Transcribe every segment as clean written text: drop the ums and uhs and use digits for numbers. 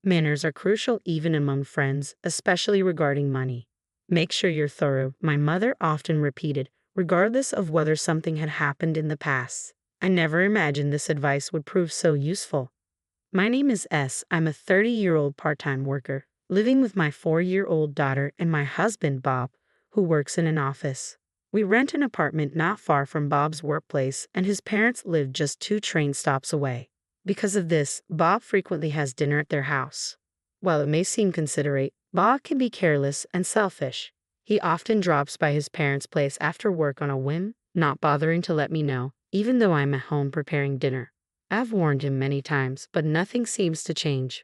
Manners are crucial even among friends, especially regarding money. Make sure you're thorough, my mother often repeated, regardless of whether something had happened in the past. I never imagined this advice would prove so useful. My name is S. I'm a 30-year-old part-time worker, living with my 4-year-old daughter and my husband, Bob, who works in an office. We rent an apartment not far from Bob's workplace, and his parents live just 2 train stops away. Because of this, Bob frequently has dinner at their house. While it may seem considerate, Bob can be careless and selfish. He often drops by his parents' place after work on a whim, not bothering to let me know, even though I'm at home preparing dinner. I've warned him many times, but nothing seems to change.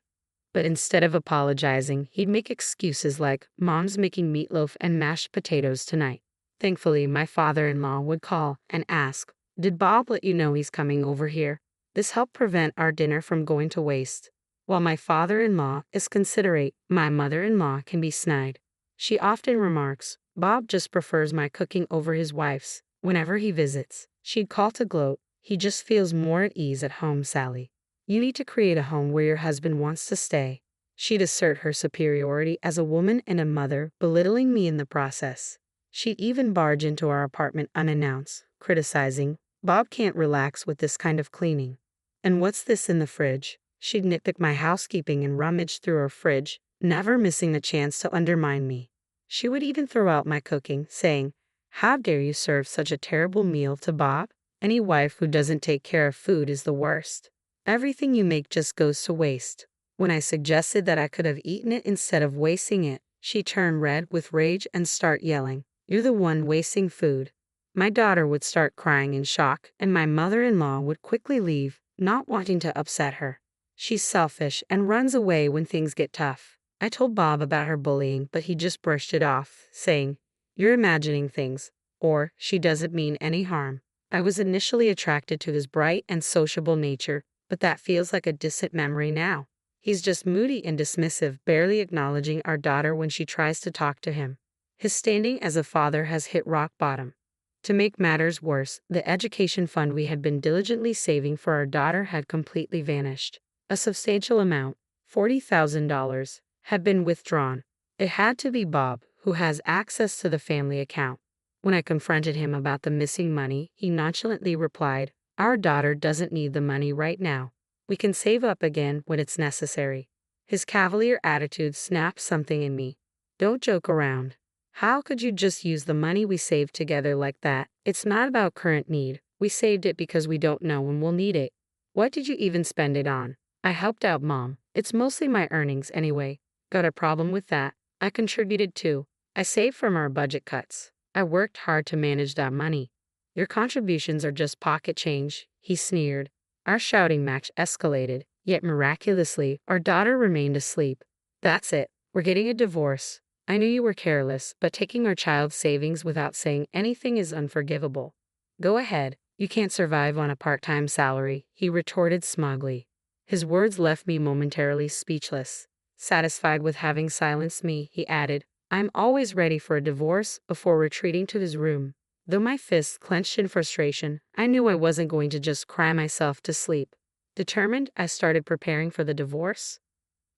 But instead of apologizing, he'd make excuses like, "Mom's making meatloaf and mashed potatoes tonight." Thankfully, my father-in-law would call and ask, "Did Bob let you know he's coming over here?" This helped prevent our dinner from going to waste. While my father-in-law is considerate, my mother-in-law can be snide. She often remarks, "Bob just prefers my cooking over his wife's." Whenever he visits, she'd call to gloat, "He just feels more at ease at home, Sally. You need to create a home where your husband wants to stay." She'd assert her superiority as a woman and a mother, belittling me in the process. She'd even barge into our apartment unannounced, criticizing, "Bob can't relax with this kind of cleaning. And what's this in the fridge?" She'd nitpick my housekeeping and rummage through our fridge, never missing a chance to undermine me. She would even throw out my cooking, saying, "How dare you serve such a terrible meal to Bob? Any wife who doesn't take care of food is the worst. Everything you make just goes to waste." When I suggested that I could have eaten it instead of wasting it, she turned red with rage and started yelling, "You're the one wasting food." My daughter would start crying in shock, and my mother-in-law would quickly leave, not wanting to upset her. She's selfish and runs away when things get tough. I told Bob about her bullying, but he just brushed it off, saying, "You're imagining things," or "She doesn't mean any harm." I was initially attracted to his bright and sociable nature, but that feels like a distant memory now. He's just moody and dismissive, barely acknowledging our daughter when she tries to talk to him. His standing as a father has hit rock bottom. To make matters worse, the education fund we had been diligently saving for our daughter had completely vanished. A substantial amount, $40,000, had been withdrawn. It had to be Bob, who has access to the family account. When I confronted him about the missing money, he nonchalantly replied, "Our daughter doesn't need the money right now. We can save up again when it's necessary." His cavalier attitude snapped something in me. "Don't joke around. How could you just use the money we saved together like that? It's not about current need. We saved it because we don't know when we'll need it. What did you even spend it on?" "I helped out Mom. It's mostly my earnings anyway." "Got a problem with that?" "I contributed too. I saved from our budget cuts. I worked hard to manage that money." "Your contributions are just pocket change," he sneered. Our shouting match escalated, yet miraculously, our daughter remained asleep. "That's it. We're getting a divorce. I knew you were careless, but taking our child's savings without saying anything is unforgivable." "Go ahead. You can't survive on a part-time salary," he retorted smugly. His words left me momentarily speechless. Satisfied with having silenced me, he added, "I'm always ready for a divorce," before retreating to his room. Though my fists clenched in frustration, I knew I wasn't going to just cry myself to sleep. Determined, I started preparing for the divorce.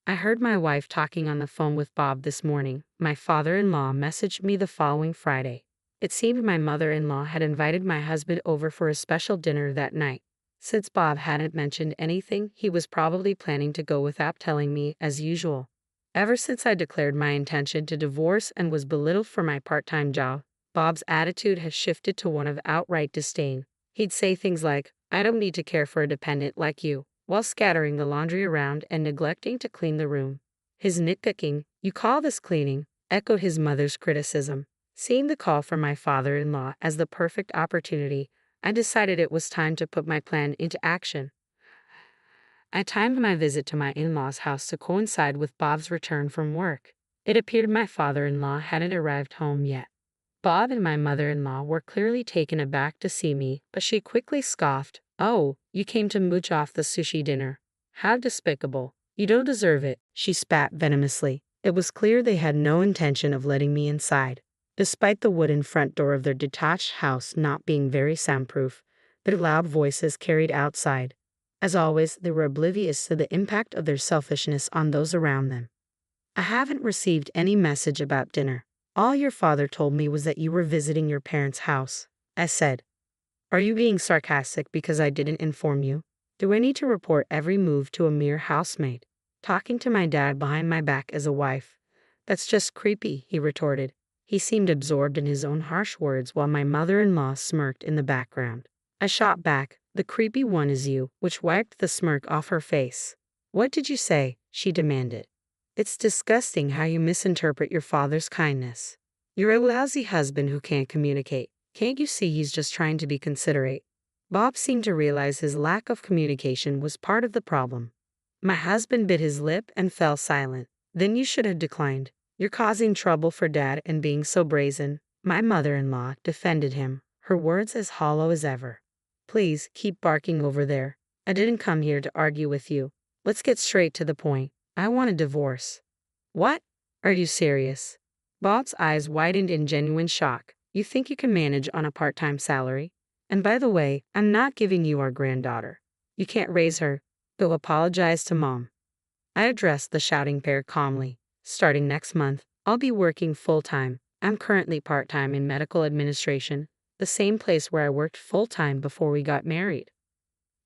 I heard my wife talking on the phone with Bob this morning. My father-in-law messaged me the following Friday. It seemed my mother-in-law had invited my husband over for a special dinner that night. Since Bob hadn't mentioned anything, he was probably planning to go without telling me, as usual. Ever since I declared my intention to divorce and was belittled for my part-time job, Bob's attitude has shifted to one of outright disdain. He'd say things like, "I don't need to care for a dependent like you," while scattering the laundry around and neglecting to clean the room. His nitpicking, "You call this cleaning?" echoed his mother's criticism. Seeing the call from my father-in-law as the perfect opportunity, I decided it was time to put my plan into action. I timed my visit to my in-laws' house to coincide with Bob's return from work. It appeared my father-in-law hadn't arrived home yet. Bob and my mother-in-law were clearly taken aback to see me, but she quickly scoffed, "Oh, you came to mooch off the sushi dinner. How despicable. You don't deserve it," she spat venomously. It was clear they had no intention of letting me inside. Despite the wooden front door of their detached house not being very soundproof, their loud voices carried outside. As always, they were oblivious to the impact of their selfishness on those around them. I haven't received any message about dinner. All your father told me was that you were visiting your parents' house, I said. Are you being sarcastic because I didn't inform you? Do I need to report every move to a mere housemaid? Talking to my dad behind my back as a wife. That's just creepy, he retorted. He seemed absorbed in his own harsh words while my mother-in-law smirked in the background. I shot back, the creepy one is you, which wiped the smirk off her face. What did you say? She demanded. It's disgusting how you misinterpret your father's kindness. You're a lousy husband who can't communicate. Can't you see he's just trying to be considerate? Bob seemed to realize his lack of communication was part of the problem. My husband bit his lip and fell silent. Then you should have declined. You're causing trouble for Dad and being so brazen. My mother-in-law defended him, her words as hollow as ever. Please, keep barking over there. I didn't come here to argue with you. Let's get straight to the point. I want a divorce. What? Are you serious? Bob's eyes widened in genuine shock. You think you can manage on a part-time salary? And by the way, I'm not giving you our granddaughter. You can't raise her. Go apologize to Mom. I addressed the shouting pair calmly. Starting next month, I'll be working full-time. I'm currently part-time in medical administration, the same place where I worked full-time before we got married.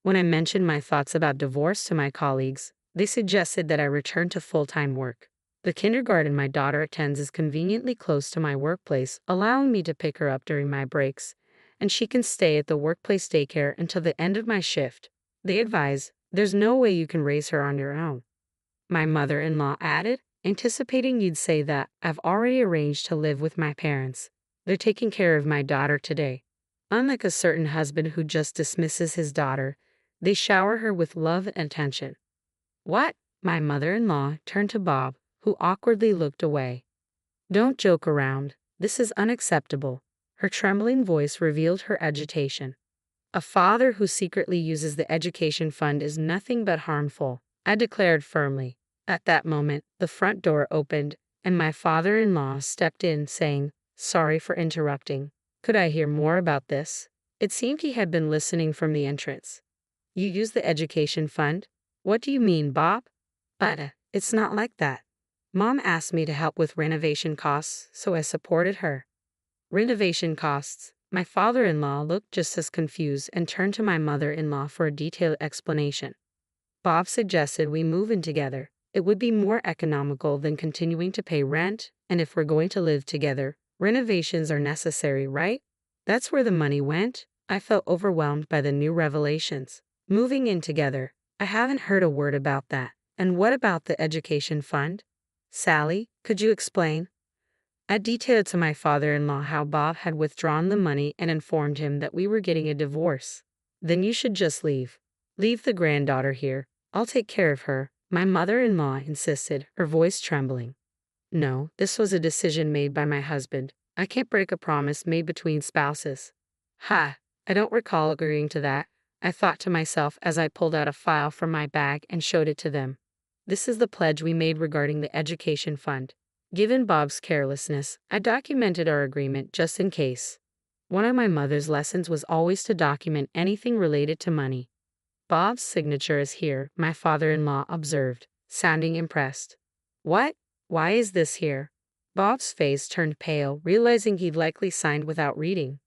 When I mentioned my thoughts about divorce to my colleagues, they suggested that I return to full-time work. The kindergarten my daughter attends is conveniently close to my workplace, allowing me to pick her up during my breaks, and she can stay at the workplace daycare until the end of my shift. They advise, there's no way you can raise her on your own. My mother-in-law added, anticipating you'd say that I've already arranged to live with my parents. They're taking care of my daughter today. Unlike a certain husband who just dismisses his daughter, they shower her with love and attention. What? My mother-in-law turned to Bob, who awkwardly looked away. Don't joke around. This is unacceptable. Her trembling voice revealed her agitation. A father who secretly uses the education fund is nothing but harmful, I declared firmly. At that moment, the front door opened, and my father-in-law stepped in, saying, Sorry for interrupting. Could I hear more about this? It seemed he had been listening from the entrance. You use the education fund? What do you mean, Bob? It's not like that. Mom asked me to help with renovation costs, so I supported her. Renovation costs. My father-in-law looked just as confused and turned to my mother-in-law for a detailed explanation. Bob suggested we move in together. It would be more economical than continuing to pay rent, and if we're going to live together, renovations are necessary, right? That's where the money went. I felt overwhelmed by the new revelations. Moving in together. I haven't heard a word about that. And what about the education fund? Sally, could you explain? I detailed to my father-in-law how Bob had withdrawn the money and informed him that we were getting a divorce. Then you should just leave. Leave the granddaughter here. I'll take care of her, my mother-in-law insisted, her voice trembling. No, this was a decision made by my husband. I can't break a promise made between spouses. I don't recall agreeing to that, I thought to myself as I pulled out a file from my bag and showed it to them. This is the pledge we made regarding the education fund. Given Bob's carelessness, I documented our agreement just in case. One of my mother's lessons was always to document anything related to money. Bob's signature is here, my father-in-law observed, sounding impressed. What? Why is this here? Bob's face turned pale, realizing he'd likely signed without reading.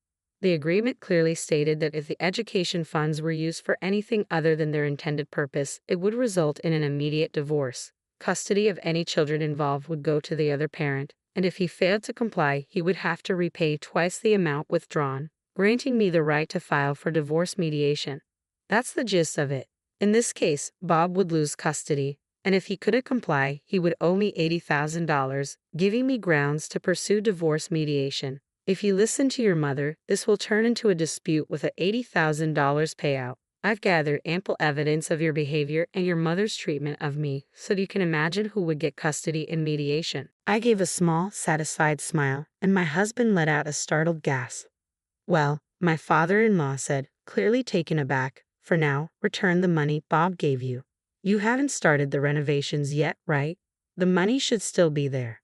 The agreement clearly stated that if the education funds were used for anything other than their intended purpose, it would result in an immediate divorce. Custody of any children involved would go to the other parent, and if he failed to comply, he would have to repay twice the amount withdrawn, granting me the right to file for divorce mediation. That's the gist of it. In this case, Bob would lose custody, and if he couldn't comply, he would owe me $80,000, giving me grounds to pursue divorce mediation. If you listen to your mother, this will turn into a dispute with an $80,000 payout. I've gathered ample evidence of your behavior and your mother's treatment of me, so you can imagine who would get custody in mediation. I gave a small, satisfied smile, and my husband let out a startled gasp. Well, my father-in-law said, clearly taken aback, for now, return the money Bob gave you. You haven't started the renovations yet, right? The money should still be there.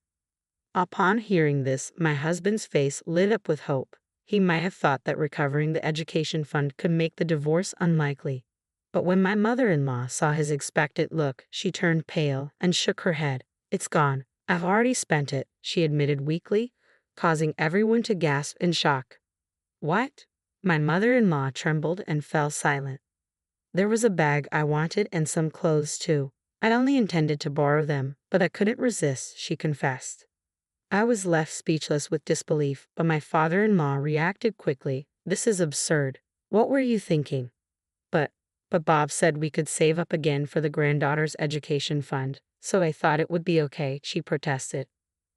Upon hearing this, my husband's face lit up with hope. He might have thought that recovering the education fund could make the divorce unlikely. But when my mother-in-law saw his expectant look, she turned pale and shook her head. "It's gone. I've already spent it," she admitted weakly, causing everyone to gasp in shock. "What?" My mother-in-law trembled and fell silent. "There was a bag I wanted and some clothes too. I'd only intended to borrow them, but I couldn't resist," she confessed. I was left speechless with disbelief, but my father-in-law reacted quickly. "This is absurd. What were you thinking?" But, but Bob said we could save up again for the granddaughter's education fund, so I thought it would be okay," she protested.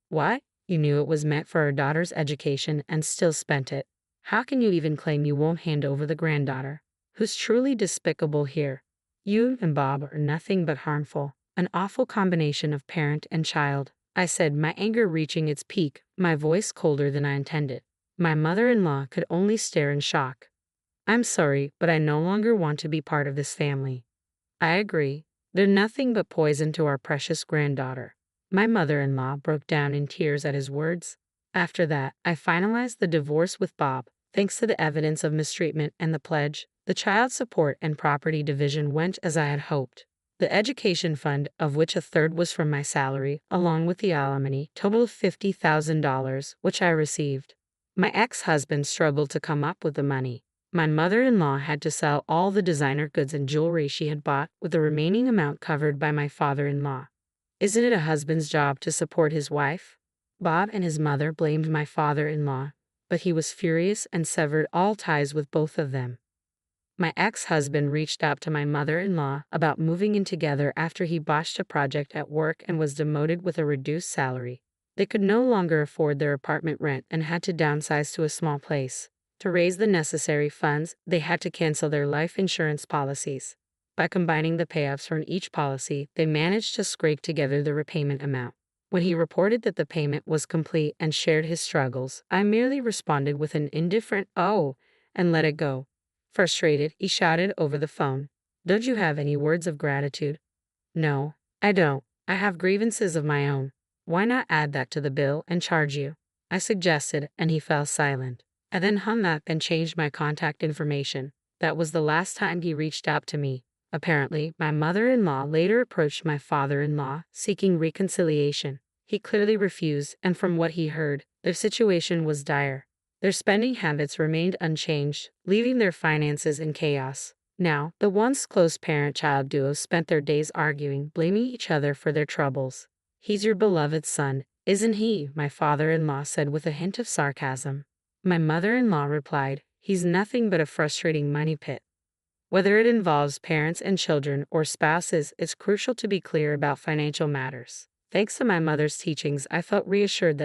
"What? You knew it was meant for our daughter's education and still spent it? How can you even claim you won't hand over the granddaughter? Who's truly despicable here? You and Bob are nothing but harmful, an awful combination of parent and child," I said, my anger reaching its peak, my voice colder than I intended. My mother-in-law could only stare in shock. "I'm sorry, but I no longer want to be part of this family." "I agree. They're nothing but poison to our precious granddaughter." My mother-in-law broke down in tears at his words. After that, I finalized the divorce with Bob. Thanks to the evidence of mistreatment and the pledge, the child support and property division went as I had hoped. The education fund, of which a third was from my salary, along with the alimony, totaled $50,000, which I received. My ex-husband struggled to come up with the money. My mother-in-law had to sell all the designer goods and jewelry she had bought, with the remaining amount covered by my father-in-law. Isn't it a husband's job to support his wife? Bob and his mother blamed my father-in-law, but he was furious and severed all ties with both of them. My ex-husband reached out to my mother-in-law about moving in together after he botched a project at work and was demoted with a reduced salary. They could no longer afford their apartment rent and had to downsize to a small place. To raise the necessary funds, they had to cancel their life insurance policies. By combining the payoffs from each policy, they managed to scrape together the repayment amount. When he reported that the payment was complete and shared his struggles, I merely responded with an indifferent "oh" and let it go. Frustrated, he shouted over the phone, "Don't you have any words of gratitude?" "No, I don't. I have grievances of my own." "Why not add that to the bill and charge you?" I suggested, and he fell silent. I then hung up and changed my contact information. That was the last time he reached out to me. Apparently, my mother-in-law later approached my father-in-law, seeking reconciliation. He clearly refused, and from what he heard, their situation was dire. Their spending habits remained unchanged, leaving their finances in chaos. Now, the once close parent-child duo spent their days arguing, blaming each other for their troubles. "He's your beloved son, isn't he?" my father-in-law said with a hint of sarcasm. My mother-in-law replied, "He's nothing but a frustrating money pit." Whether it involves parents and children or spouses, it's crucial to be clear about financial matters. Thanks to my mother's teachings, I felt reassured that